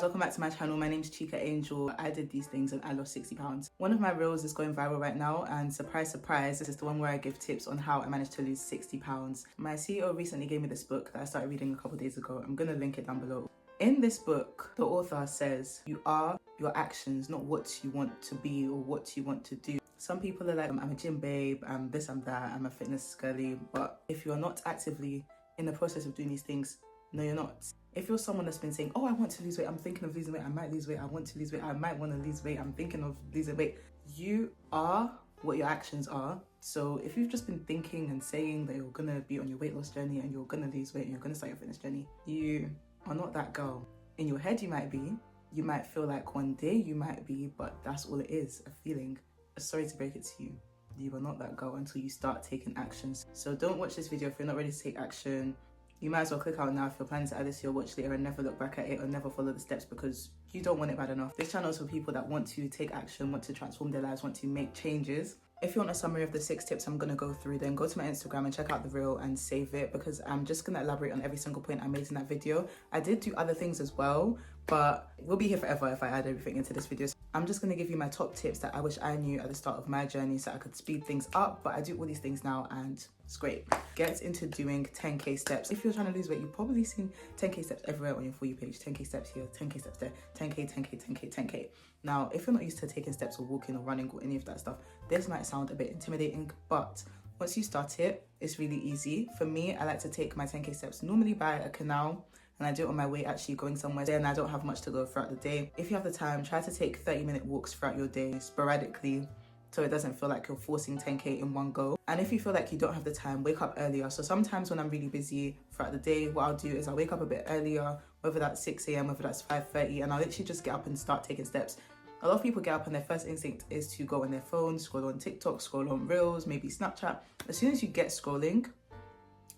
Welcome back to my channel. My name's Chica Angel. I did these things and I lost 60 pounds. One of my reels is going viral right now, and surprise, surprise, this is the one where I give tips on how I managed to lose 60 pounds. My CEO recently gave me this book that I started reading a couple days ago. I'm gonna link it down below. In this book, the author says, you are your actions, not what you want to be or what you want to do. Some people are like, I'm a gym babe, I'm this, I'm that, I'm a fitness girly. But if you're not actively in the process of doing these things, no, you're not. If you're someone that's been saying, oh, I want to lose weight, I'm thinking of losing weight, I might lose weight, I want to lose weight, I might want to lose weight, I'm thinking of losing weight. You are what your actions are. So if you've just been thinking and saying that you're gonna be on your weight loss journey and you're gonna lose weight and you're gonna start your fitness journey, you are not that girl. In your head you might be, you might feel like one day you might be, but that's all it is, a feeling. Sorry to break it to you. You are not that girl until you start taking actions. So don't watch this video if you're not ready to take action. You might as well click out now if you're planning to add this to your watch later and never look back at it or never follow the steps because you don't want it bad enough. This channel is for people that want to take action, want to transform their lives, want to make changes. If you want a summary of the 6 tips I'm going to go through, then go to my Instagram and check out the reel and save it because I'm just going to elaborate on every single point I made in that video. I did do other things as well, but we'll be here forever if I add everything into this video. So I'm just going to give you my top tips that I wish I knew at the start of my journey so I could speed things up, but I do all these things now and it's great. Get into doing 10k steps. If you're trying to lose weight, you've probably seen 10k steps everywhere on your For You page. 10k steps here, 10k steps there, 10k, 10k, 10k, 10k. Now, if you're not used to taking steps or walking or running or any of that stuff, this might sound a bit intimidating, but once you start it, it's really easy. For me, I like to take my 10k steps normally by a canal, and I do it on my way actually going somewhere, and I don't have much to go throughout the day. If you have the time, try to take 30-minute walks throughout your day sporadically so it doesn't feel like you're forcing 10k in one go. And if you feel like you don't have the time, wake up earlier. So sometimes when I'm really busy throughout the day, what I'll do is I'll wake up a bit earlier, whether that's 6 a.m, whether that's 5:30, and I'll literally just get up and start taking steps. A lot of people get up and their first instinct is to go on their phone, scroll on TikTok, scroll on Reels, maybe Snapchat. As soon as you get scrolling,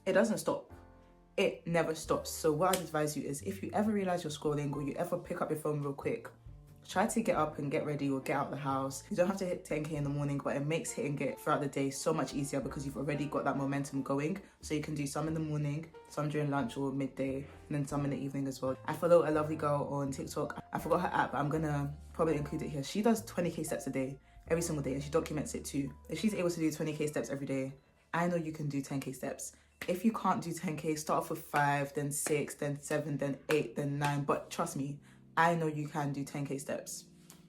it doesn't stop. It never stops. So what I'd advise you is if you ever realize you're scrolling or you ever pick up your phone real quick, try to get up and get ready or get out of the house. You don't have to hit 10k in the morning, but it makes hitting it throughout the day so much easier because you've already got that momentum going. So you can do some in the morning, some during lunch or midday, and then some in the evening as well. I follow a lovely girl on TikTok. I forgot her app, but I'm gonna probably include it here. She does 20k steps a day, every single day, and she documents it too. If she's able to do 20k steps every day, I know you can do 10k steps. If you can't do 10k, start off with 5, then 6, then 7, then 8, then 9. But trust me, I know you can do 10k steps.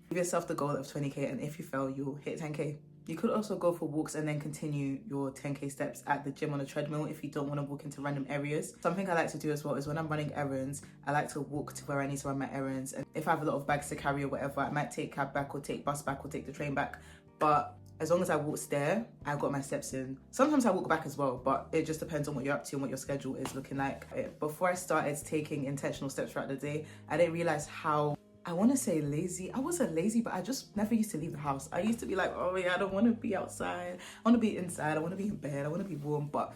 Give yourself the goal of 20k, and if you fail, you'll hit 10k. You could also go for walks and then continue your 10k steps at the gym on a treadmill if you don't want to walk into random areas. Something I like to do as well is when I'm running errands, I like to walk to where I need to run my errands. And if I have a lot of bags to carry or whatever, I might take cab back or take bus back or take the train back. But as long as I walk there, I've got my steps in. Sometimes I walk back as well, but it just depends on what you're up to and what your schedule is looking like. Before I started taking intentional steps throughout the day, I didn't realize how, I want to say lazy. I wasn't lazy, but I just never used to leave the house. I used to be like, oh yeah, I don't want to be outside. I want to be inside. I want to be in bed. I want to be warm. But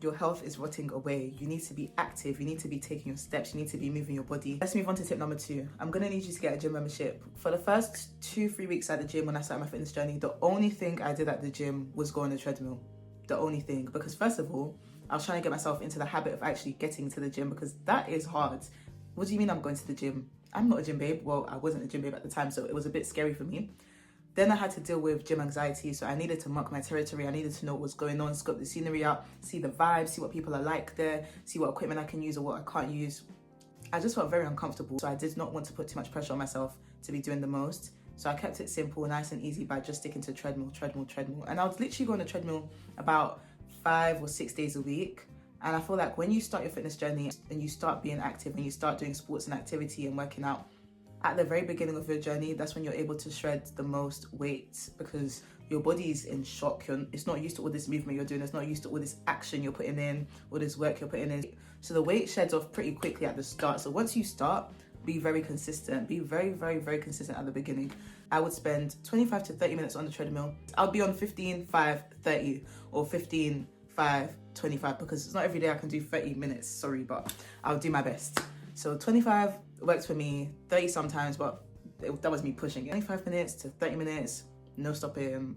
your health is rotting away. You need to be active. You need to be taking your steps. You need to be moving your body. Let's move on to tip number 2. I'm going to need you to get a gym membership. For the first 2-3 weeks at the gym when I started my fitness journey, the only thing I did at the gym was go on the treadmill. The only thing. Because first of all, I was trying to get myself into the habit of actually getting to the gym because that is hard. What do you mean I'm going to the gym? I'm not a gym babe. Well, I wasn't a gym babe at the time, so it was a bit scary for me. Then I had to deal with gym anxiety, so I needed to mark my territory. I needed to know what was going on, scope the scenery out, see the vibes, see what people are like there, see what equipment I can use or what I can't use. I just felt very uncomfortable, so I did not want to put too much pressure on myself to be doing the most. So I kept it simple, nice and easy by just sticking to treadmill. And I would literally go on a treadmill about 5 or 6 days a week. And I feel like when you start your fitness journey and you start being active and you start doing sports and activity and working out, at the very beginning of your journey, that's when you're able to shred the most weight because your body is in shock. It's not used to all this movement you're doing. It's not used to all this action you're putting in, all this work you're putting in. So the weight sheds off pretty quickly at the start. So once you start, be very consistent. Be very, very, very consistent at the beginning. I would spend 25 to 30 minutes on the treadmill. I'll be on 15, 5, 30 or 15, 5, 25 because it's not every day I can do 30 minutes. Sorry, but I'll do my best. So 25 works for me, 30 sometimes, but that was me pushing it. 25 minutes to 30 minutes, no stopping.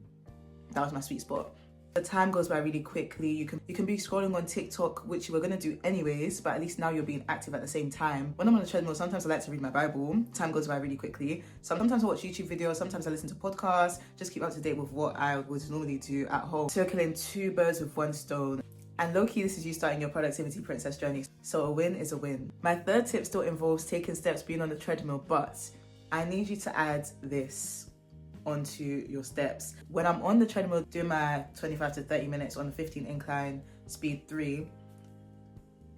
That was my sweet spot. The time goes by really quickly. You can be scrolling on TikTok, which you were gonna do anyways, but at least now you're being active at the same time. When I'm on the treadmill, sometimes I like to read my Bible. Time goes by really quickly. Sometimes I watch YouTube videos, sometimes I listen to podcasts, just keep up to date with what I would normally do at home. So you're killing two birds with one stone. And low-key, this is you starting your productivity princess journey. So a win is a win. My third tip still involves taking steps, being on the treadmill, but I need you to add this onto your steps. When I'm on the treadmill doing my 25 to 30 minutes on the 15 incline, speed 3,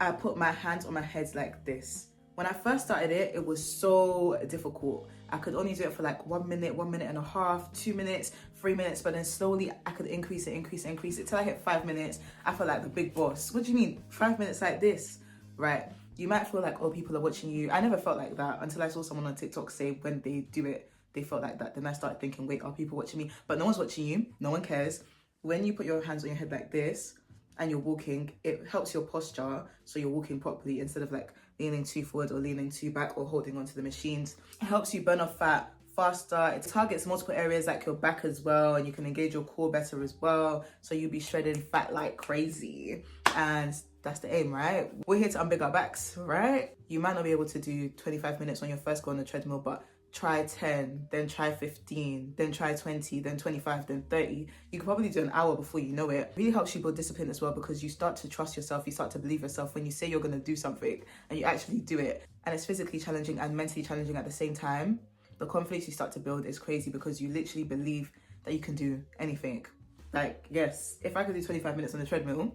I put my hands on my head like this. When I first started it, it was so difficult. I could only do it for like 1 minute, 1 minute and a half, 2 minutes, 3 minutes, but then slowly I could increase it till I hit 5 minutes. I felt like the big boss. What do you mean? 5 minutes like this, right? You might feel like, oh, people are watching you. I never felt like that until I saw someone on TikTok say when they do it, they felt like that. Then I started thinking, wait, are people watching me? But no one's watching you. No one cares. When you put your hands on your head like this and you're walking, it helps your posture so you're walking properly instead of like leaning too forward or leaning too back or holding onto the machines. It helps you burn off fat faster. It targets multiple areas like your back as well, and you can engage your core better as well. So you'll be shredding fat like crazy. And that's the aim, right? We're here to unbig our backs, right? You might not be able to do 25 minutes on your first go on the treadmill, but try 10, then try 15, then try 20, then 25, then 30. You can probably do an hour before you know it. It really helps you build discipline as well, because you start to trust yourself, you start to believe yourself when you say you're going to do something and you actually do it. And it's physically challenging and mentally challenging at the same time. The confidence you start to build is crazy because you literally believe that you can do anything. Like, yes, if I could do 25 minutes on the treadmill,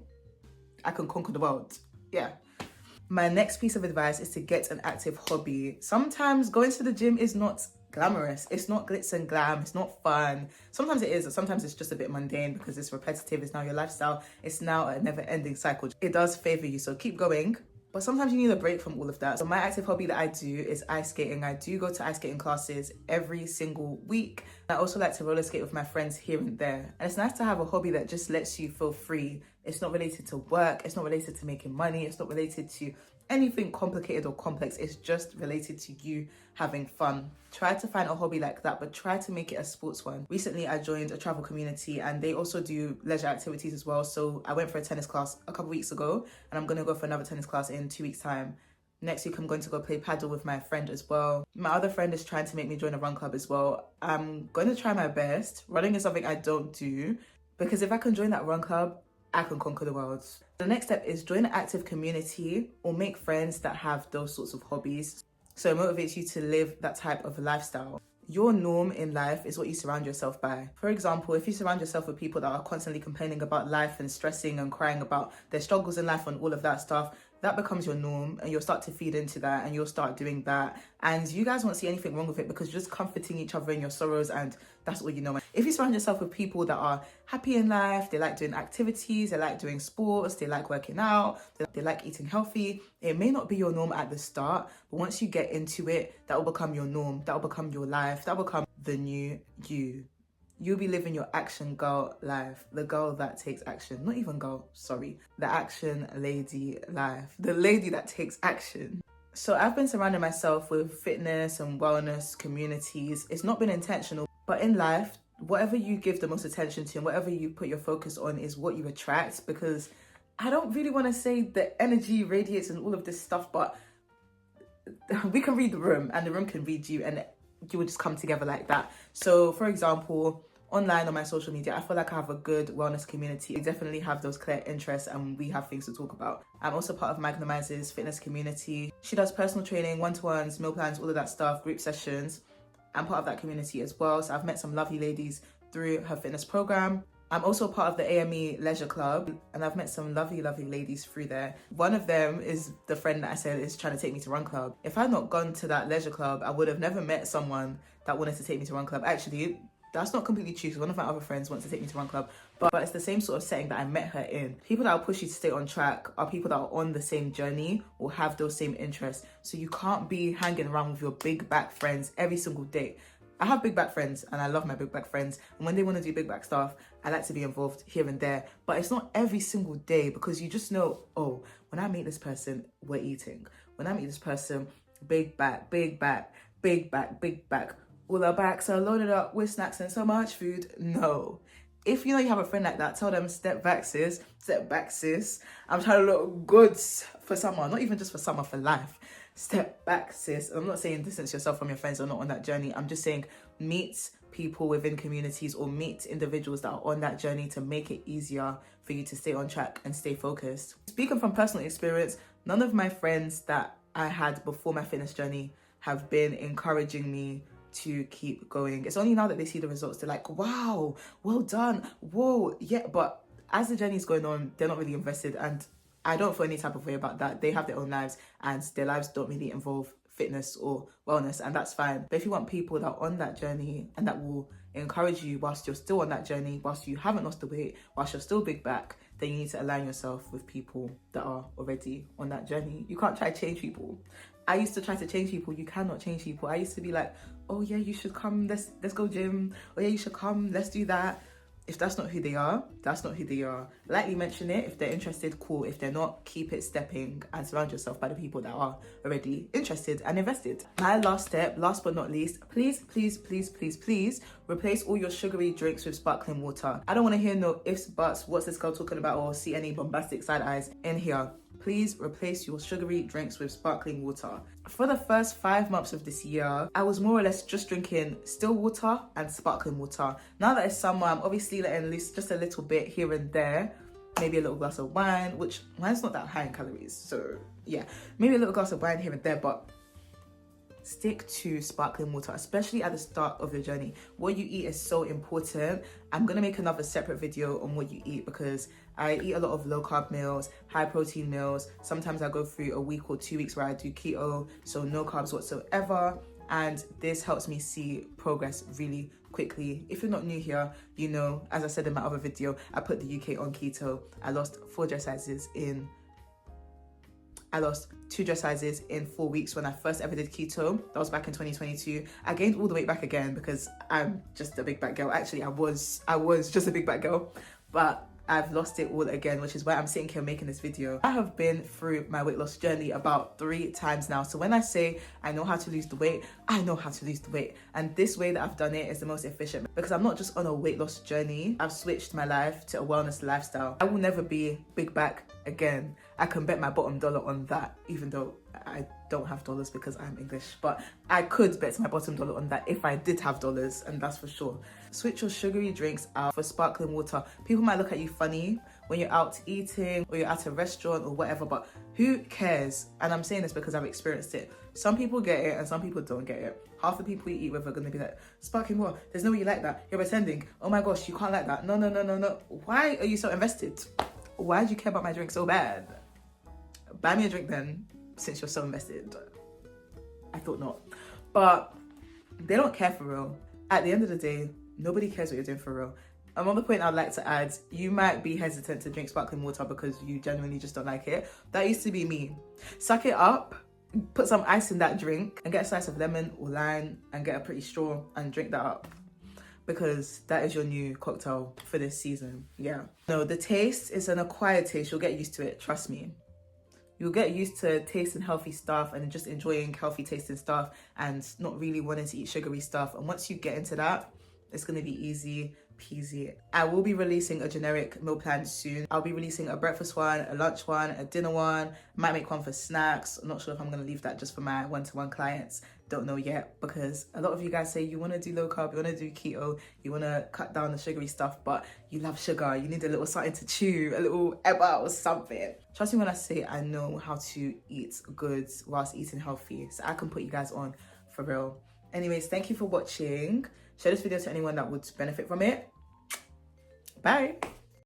I can conquer the world. Yeah. My next piece of advice is to get an active hobby. Sometimes going to the gym is not glamorous. It's not glitz and glam. It's not fun. Sometimes it is. Sometimes it's just a bit mundane because it's repetitive. It's now your lifestyle. It's now a never-ending cycle. It does favor you, so keep going. But sometimes you need a break from all of that. So my active hobby that I do is ice skating. I do go to ice skating classes every single week. I also like to roller skate with my friends here and there. And it's nice to have a hobby that just lets you feel free. It's not related to work. It's not related to making money. It's not related to anything complicated or complex. It's just related to you having fun. Try to find a hobby like that, but try to make it a sports one. Recently, I joined a travel community and they also do leisure activities as well. So I went for a tennis class a couple weeks ago and I'm going to go for another tennis class in 2 weeks' time. Next week, I'm going to go play paddle with my friend as well. My other friend is trying to make me join a run club as well. I'm going to try my best. Running is something I don't do because if I can join that run club, I can conquer the world. The next step is join an active community or make friends that have those sorts of hobbies. So it motivates you to live that type of lifestyle. Your norm in life is what you surround yourself by. For example, if you surround yourself with people that are constantly complaining about life and stressing and crying about their struggles in life and all of that stuff, that becomes your norm and you'll start to feed into that and you'll start doing that. And you guys won't see anything wrong with it because you're just comforting each other in your sorrows and that's all you know. If you surround yourself with people that are happy in life, they like doing activities, they like doing sports, they like working out, they like eating healthy, it may not be your norm at the start, but once you get into it, that will become your norm, that will become your life, that will become the new you. You'll be living your action girl life, the girl that takes action, not even girl, sorry, the action lady life, the lady that takes action. So I've been surrounding myself with fitness and wellness communities. It's not been intentional, but in life, whatever you give the most attention to and whatever you put your focus on is what you attract, because I don't really want to say the energy radiates and all of this stuff, but we can read the room and the room can read you and you will just come together like that. So for example, online on my social media, I feel like I have a good wellness community. We definitely have those clear interests and we have things to talk about. I'm also part of Magnumiz's fitness community. She does personal training, one-to-ones, meal plans, all of that stuff, group sessions. I'm part of that community as well. So I've met some lovely ladies through her fitness program. I'm also part of the AME Leisure Club and I've met some lovely, lovely ladies through there. One of them is the friend that I said is trying to take me to Run Club. If I had not gone to that leisure club, I would have never met someone that wanted to take me to Run Club. Actually, that's not completely true because one of my other friends wants to take me to Run Club, but it's the same sort of setting that I met her in. People that will push you to stay on track are people that are on the same journey or have those same interests. So you can't be hanging around with your big back friends every single day. I have big back friends and I love my big back friends. And when they want to do big back stuff, I like to be involved here and there. But it's not every single day because you just know, oh, when I meet this person, we're eating. When I meet this person, big back, big back, big back, big back. All our backs are loaded up with snacks and so much food. No. If you know you have a friend like that, tell them, step back sis, step back sis. I'm trying to look good for summer, not even just for summer, for life. Step back sis. I'm not saying distance yourself from your friends or not on that journey. I'm just saying meet people within communities or meet individuals that are on that journey to make it easier for you to stay on track and stay focused. Speaking from personal experience, none of my friends that I had before my fitness journey have been encouraging me to keep going. It's only now that they see the results, they're like, wow, well done, whoa, yeah. But as the journey is going on, they're not really invested, and I don't feel any type of way about that. They have their own lives and their lives don't really involve fitness or wellness, and that's fine. But if you want people that are on that journey and that will encourage you whilst you're still on that journey, whilst you haven't lost the weight, whilst you're still big back, then you need to align yourself with people that are already on that journey. You can't try to change people. I used to try to change people. You cannot change people. I used to be like, oh yeah, you should come, let's go gym. Oh yeah, you should come, let's do that. If that's not who they are, that's not who they are. Lightly mention it. If they're interested, cool. If they're not, keep it stepping and surround yourself by the people that are already interested and invested. My last step, last but not least, please replace all your sugary drinks with sparkling water. I don't want to hear no ifs, buts, what's this girl talking about, or see any bombastic side eyes in here. Please replace your sugary drinks with sparkling water. For the first 5 months of this year, I was more or less just drinking still water and sparkling water. Now that it's summer, I'm obviously letting loose just a little bit here and there. Maybe a little glass of wine, which wine's not that high in calories. So yeah, maybe a little glass of wine here and there, but stick to sparkling water, especially at the start of your journey. What you eat is so important. I'm gonna make another separate video on what you eat because I eat a lot of low carb meals, high protein meals. Sometimes I go through a week or 2 weeks where I do keto, so no carbs whatsoever. And this helps me see progress really quickly. If you're not new here, you know, as I said in my other video, I put the UK on keto. I lost 2 dress sizes in 4 weeks when I first ever did keto. That was back in 2022. I gained all the weight back again because I'm just a big back girl. Actually, I was just a big back girl, but I've lost it all again, which is why I'm sitting here making this video. I have been through my weight loss journey about 3 times now. So when I say I know how to lose the weight, I know how to lose the weight. And this way that I've done it is the most efficient because I'm not just on a weight loss journey. I've switched my life to a wellness lifestyle. I will never be big back again. I can bet my bottom dollar on that, even though I don't have dollars because I'm English, but I could bet my bottom dollar on that if I did have dollars, and that's for sure. Switch your sugary drinks out for sparkling water. People might look at you funny when you're out eating or you're at a restaurant or whatever, but who cares? And I'm saying this because I've experienced it. Some people get it and some people don't get it. Half the people you eat with are going to be like, sparkling water, there's no way you like that. You're pretending. Oh my gosh, you can't like that. No. Why are you so invested? Why do you care about my drink so bad? Buy me a drink then, since you're so invested. I thought not. But they don't care for real. At the end of the day, nobody cares what you're doing for real. Another point I'd like to add, you might be hesitant to drink sparkling water because you genuinely just don't like it. That used to be me. Suck it up, put some ice in that drink and get a slice of lemon or lime and get a pretty straw and drink that up. Because that is your new cocktail for this season. Yeah. No, the taste is an acquired taste. You'll get used to it, trust me. You'll get used to tasting healthy stuff and just enjoying healthy tasting stuff and not really wanting to eat sugary stuff. And once you get into that, it's going to be easy peasy. I will be releasing a generic meal plan soon. I'll be releasing a breakfast one, a lunch one, a dinner one. Might make one for snacks. I'm not sure if I'm going to leave that just for my one-to-one clients. Don't know yet, because a lot of you guys say you want to do low carb, you want to do keto, you want to cut down the sugary stuff, but you love sugar. You need a little something to chew, a little eba or something. Trust me when I say I know how to eat good whilst eating healthy, so I can put you guys on for real. Anyways, thank you for watching. Share this video to anyone that would benefit from it. Bye.